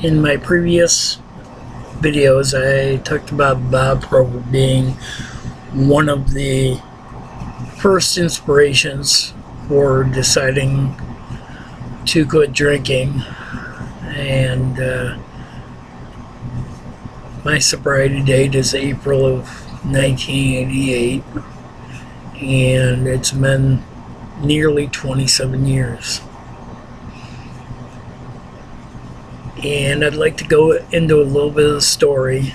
In my previous videos, I talked about Bob Probert being one of the first inspirations for deciding to quit drinking, and my sobriety date is April of 1988, and it's been nearly 27 years. And I'd like to go into a little bit of the story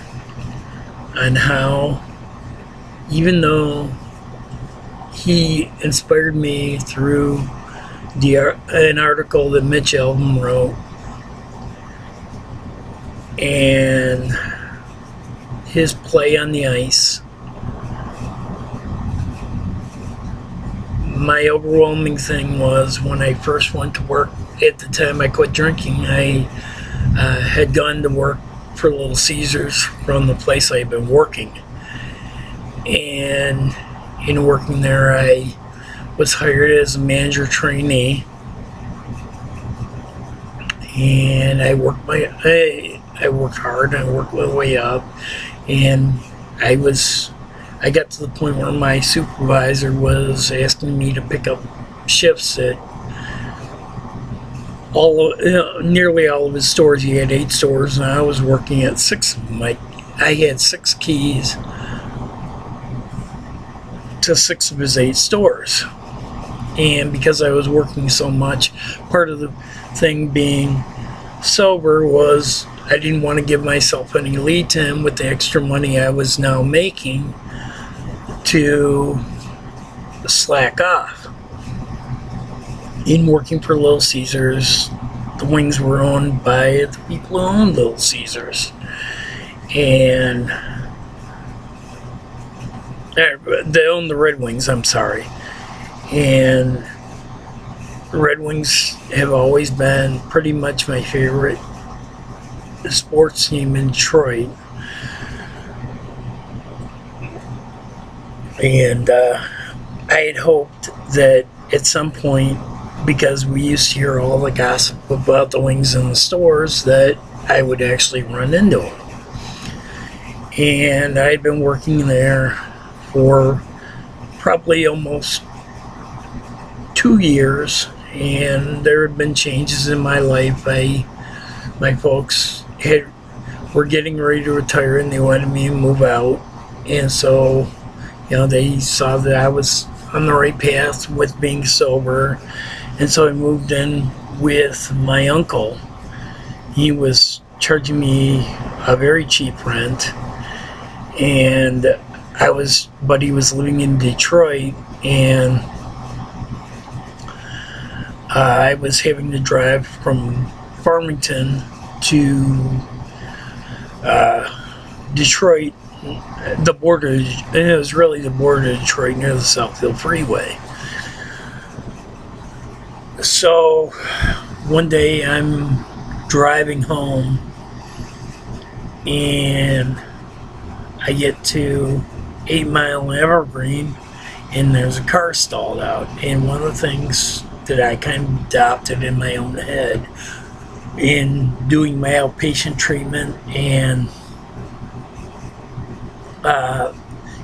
on how, even though he inspired me through an article that Mitch Albom wrote, and his play on the ice, my overwhelming thing was when I first went to work. At the time I quit drinking, I had gone to work for Little Caesars from the place I had been working. And in working there, I was hired as a manager trainee. And I worked hard, and I worked my way up. And I got to the point where my supervisor was asking me to pick up shifts at nearly all of his stores. He had 8 stores, and I was working at 6 of them. I had 6 keys to 6 of his 8 stores. And because I was working so much, part of the thing being sober was I didn't want to give myself any lead time with the extra money I was now making to slack off. In working for Little Caesars, the wings were owned by the people who owned Little Caesars. And they owned the Red Wings, I'm sorry. And the Red Wings have always been pretty much my favorite sports team in Detroit. And I had hoped that at some point, because we used to hear all the gossip about the wings in the stores, that I would actually run into them. And I had been working there for probably almost 2 years, and there had been changes in my life. My folks were getting ready to retire, and they wanted me to move out. And so, they saw that I was on the right path with being sober. And so I moved in with my uncle. He was charging me a very cheap rent, and but he was living in Detroit, and I was having to drive from Farmington to Detroit, the border, and it was really the border of Detroit near the Southfield Freeway. So one day I'm driving home, and I get to 8 Mile and Evergreen, and there's a car stalled out. And one of the things that I kind of adopted in my own head in doing my outpatient treatment, and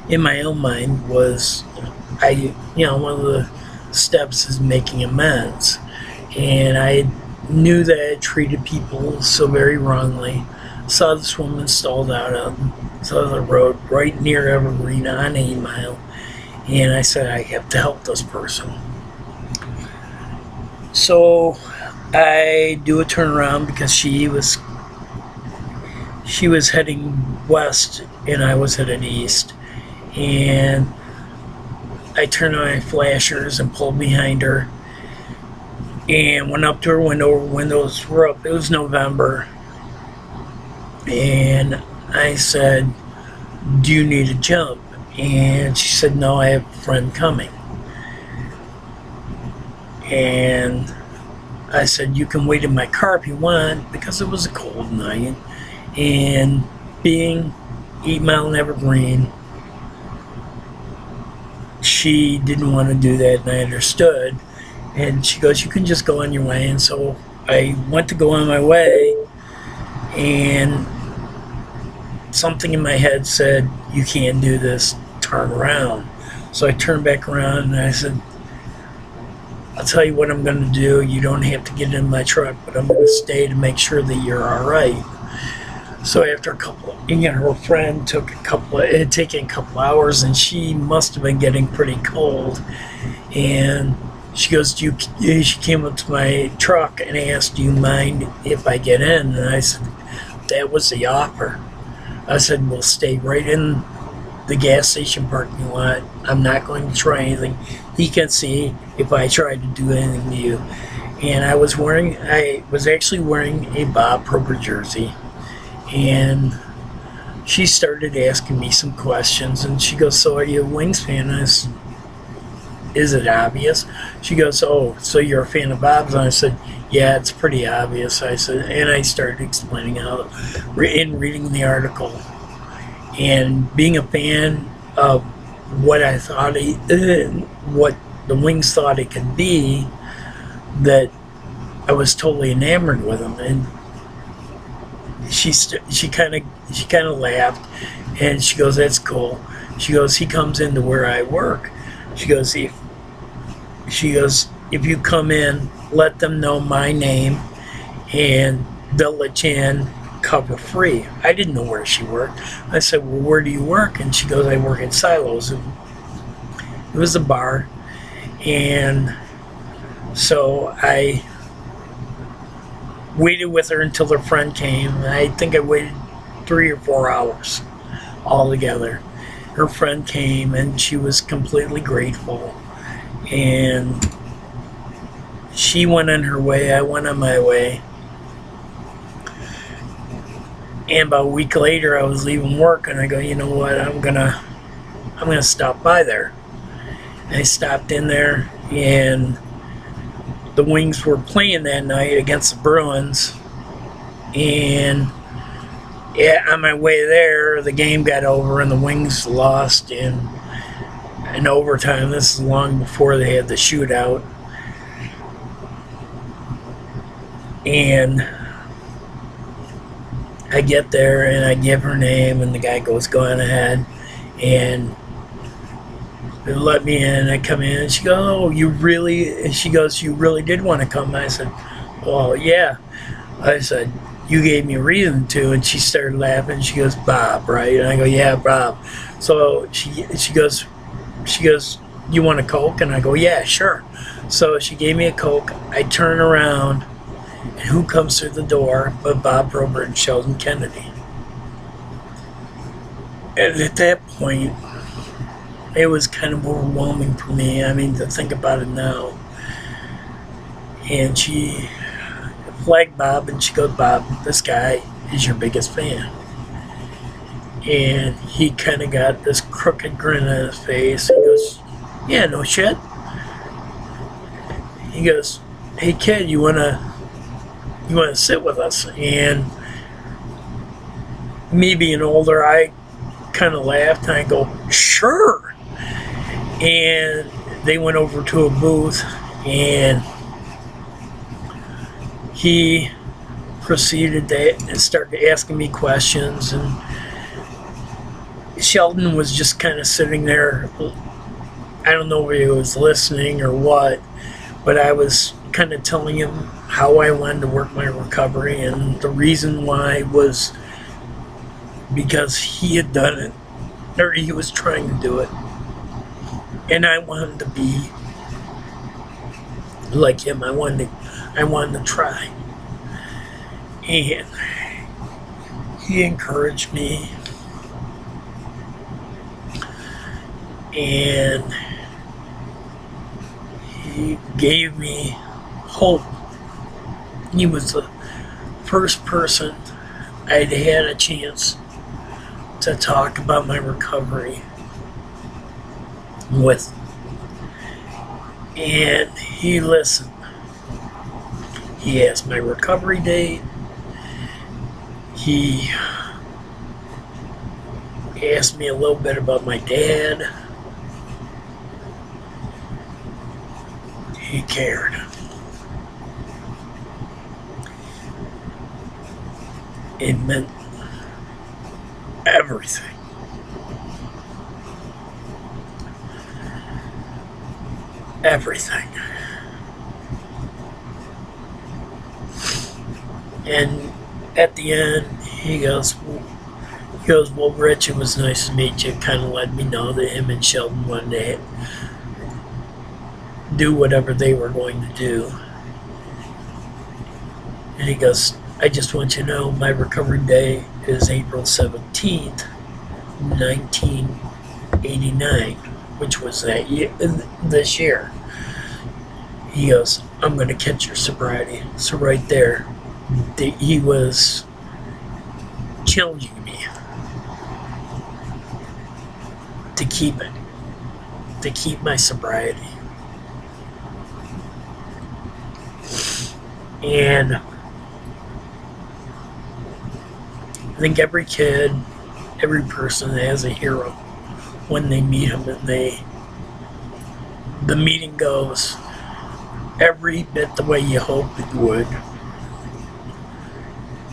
in my own mind, was one of the steps is making amends. And I knew that I had treated people so very wrongly. Saw this woman stalled out on the road right near Evergreen on 8 Mile, and I said, I have to help this person. So I do a turnaround because she was heading west and I was headed east, and I turned on my flashers and pulled behind her and went up to her window. Her windows were up. It was November. And I said, do you need a jump? And she said, no, I have a friend coming. And I said, you can wait in my car if you want, because it was a cold night. And being 8 Mile and Evergreen, she didn't want to do that, and I understood. And she goes, you can just go on your way. And so I went to go on my way, and something in my head said, you can't do this, turn around. So I turned back around and I said, I'll tell you what I'm going to do. You don't have to get in my truck, but I'm going to stay to make sure that you're all right. So after a couple of, her friend took it had taken a couple hours, and she must have been getting pretty cold. And she goes, she came up to my truck and asked, do you mind if I get in? And I said, that was the offer. I said, we'll stay right in the gas station parking lot. I'm not going to try anything. He can see if I try to do anything to you. And I was actually wearing a Bob Probert jersey. And she started asking me some questions, and she goes, so are you a Wings fan? And I said, is it obvious? She goes, oh, so you're a fan of Bob's? And I said, yeah, it's pretty obvious. I said, and I started explaining how, in reading the article, and being a fan of what I thought what the Wings thought it could be, that I was totally enamored with him. And she kind of laughed, and she goes, that's cool. She goes, he comes into where I work. She goes, if you come in, let them know my name, and they'll let you in cover free. I didn't know where she worked. I said, well, where do you work? And she goes, I work at Silos. And it was a bar. And so I waited with her until her friend came. I think I waited 3 or 4 hours altogether. Her friend came, and she was completely grateful. And she went on her way. I went on my way. And about a week later, I was leaving work, and I go, you know what? I'm gonna stop by there. And I stopped in there, and the Wings were playing that night against the Bruins. And on my way there, the game got over, and the Wings lost in overtime. This is long before they had the shootout. And I get there, and I give her name, and the guy goes, go on ahead. And they let me in. I come in, and she goes, oh, you really? And she goes, you really did want to come? I said, well, yeah. I said, you gave me a reason to. And she started laughing. She goes, Bob, right? And I go, yeah, Bob. So she goes, you want a Coke? And I go, yeah, sure. So she gave me a Coke. I turn around, and who comes through the door but Bob Probert and Sheldon Kennedy? And at that point, it was kind of overwhelming for me. I mean, to think about it now. And she flagged Bob, and she goes, Bob, this guy is your biggest fan. And he kind of got this crooked grin on his face. He goes, yeah, no shit. He goes, hey kid, you wanna sit with us? And me being older, I kind of laughed, and I go, sure. And they went over to a booth, and he proceeded to start asking me questions, and Sheldon was just kind of sitting there. I don't know if he was listening or what, but I was kind of telling him how I wanted to work my recovery, and the reason why was because he had done it, or he was trying to do it, and I wanted to be like him. I wanted to try. And he encouraged me, and he gave me hope. He was the first person I'd had a chance to talk about my recovery with. And he listened. He asked my recovery date. He asked me a little bit about my dad. He cared. It meant everything. Everything. And at the end, he goes, well, Rich, it was nice to meet you. Kind of let me know that him and Sheldon wanted to do whatever they were going to do. And he goes, I just want you to know my recovery day is April 17th, 1989, which was this year. He goes, I'm going to catch your sobriety. So right there, he was challenging me to keep my sobriety. And I think every kid, every person has a hero when they meet him, and the meeting goes every bit the way you hope it would.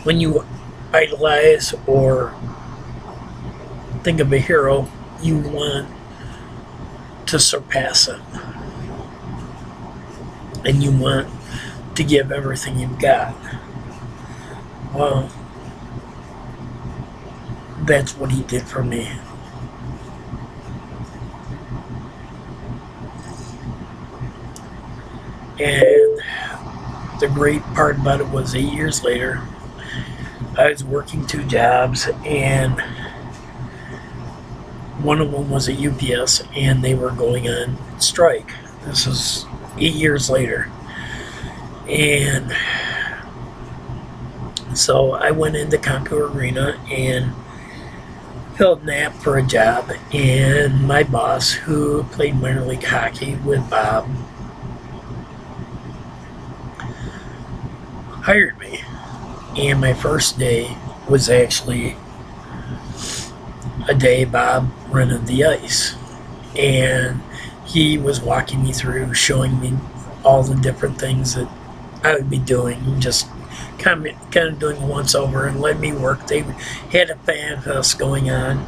When you idolize or think of a hero, you want to surpass it. And you want to give everything you've got. Well, that's what he did for me. And the great part about it was 8 years later, I was working 2 jobs, and one of them was at UPS, and they were going on strike. This was 8 years later. And so I went into Concours Arena and filled an app for a job, and my boss, who played minor league hockey with Bob, hired me. And my first day was actually a day Bob rented the ice. And he was walking me through, showing me all the different things that I would be doing, just kind of doing a once over, and let me work. They had a fan fest going on,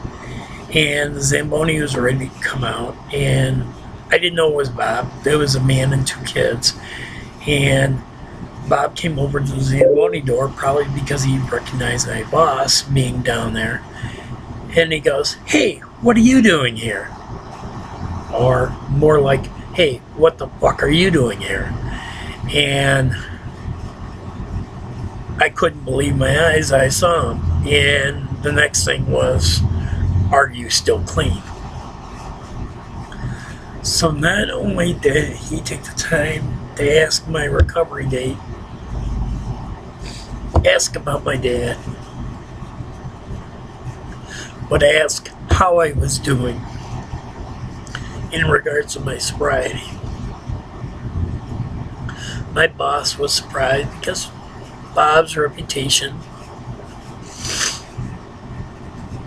and the Zamboni was ready to come out, and I didn't know it was Bob. There was a man and 2 kids, and Bob came over to the Zamboni door, probably because he recognized my boss being down there, and he goes, hey, what are you doing here? Or more like, hey, what the fuck are you doing here? And I couldn't believe my eyes. I saw him. And the next thing was, are you still clean? So not only did he take the time to ask my recovery date, ask about my dad, but ask how I was doing in regards to my sobriety. My boss was surprised because Bob's reputation,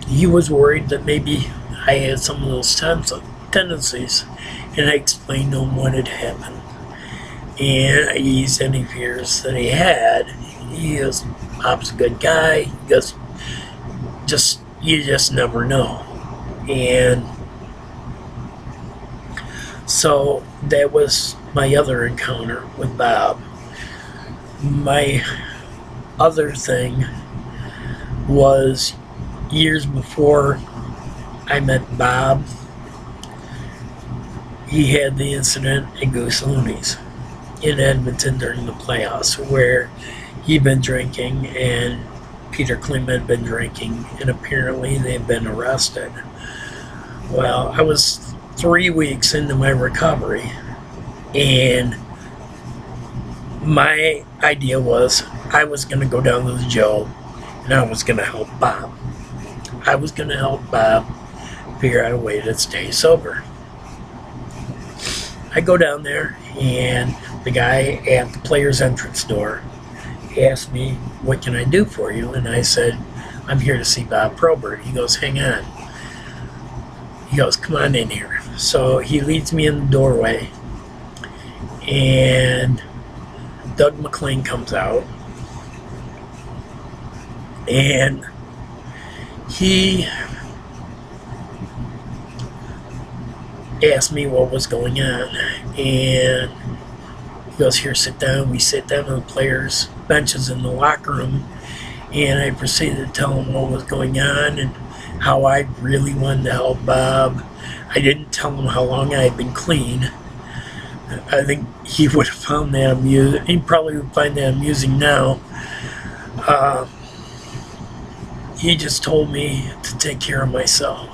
he was worried that maybe I had some of those tendencies, and I explained to him what had happened, and I eased any fears that he had. He goes, Bob's a good guy. He goes, you just never know. And so that was my other encounter with Bob. My other thing was years before I met Bob, he had the incident at Goose Looney's in Edmonton during the playoffs, where he'd been drinking and Peter Klim had been drinking, and apparently they'd been arrested. Well, I was 3 weeks into my recovery, and my idea was I was going to go down to the jail and I was going to help Bob. I was going to help Bob figure out a way to stay sober. I go down there, and the guy at the player's entrance door asked me, what can I do for you? And I said, I'm here to see Bob Probert. He goes, hang on. He goes, come on in here. So he leads me in the doorway, and Doug McLean comes out, And he asked me what was going on, and he goes, "Here, sit down." We sit down on the players' benches in the locker room, and I proceeded to tell him what was going on and how I really wanted to help Bob. I didn't tell him how long I had been clean. I think he would have found that amusing. He probably would find that amusing now. He just told me to take care of myself.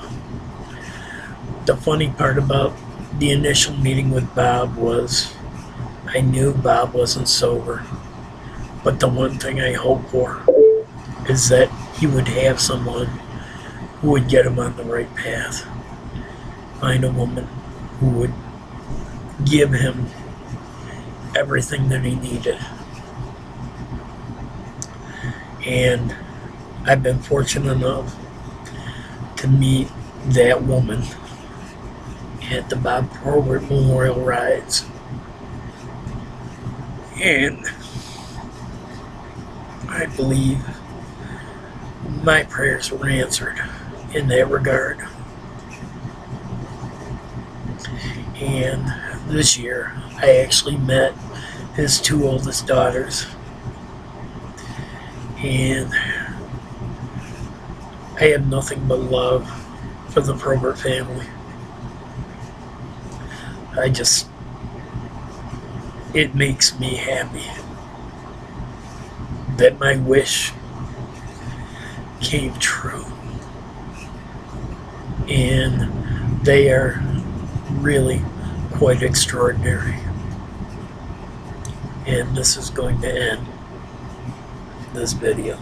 The funny part about the initial meeting with Bob was I knew Bob wasn't sober, but the one thing I hoped for is that he would have someone who would get him on the right path. Find a woman who would give him everything that he needed. And I've been fortunate enough to meet that woman at the Bob Probert Memorial Rides. And I believe my prayers were answered in that regard. And this year, I actually met his two oldest daughters. And I have nothing but love for the Probert family. It makes me happy that my wish came true. And they are really quite extraordinary. And this is going to end this video.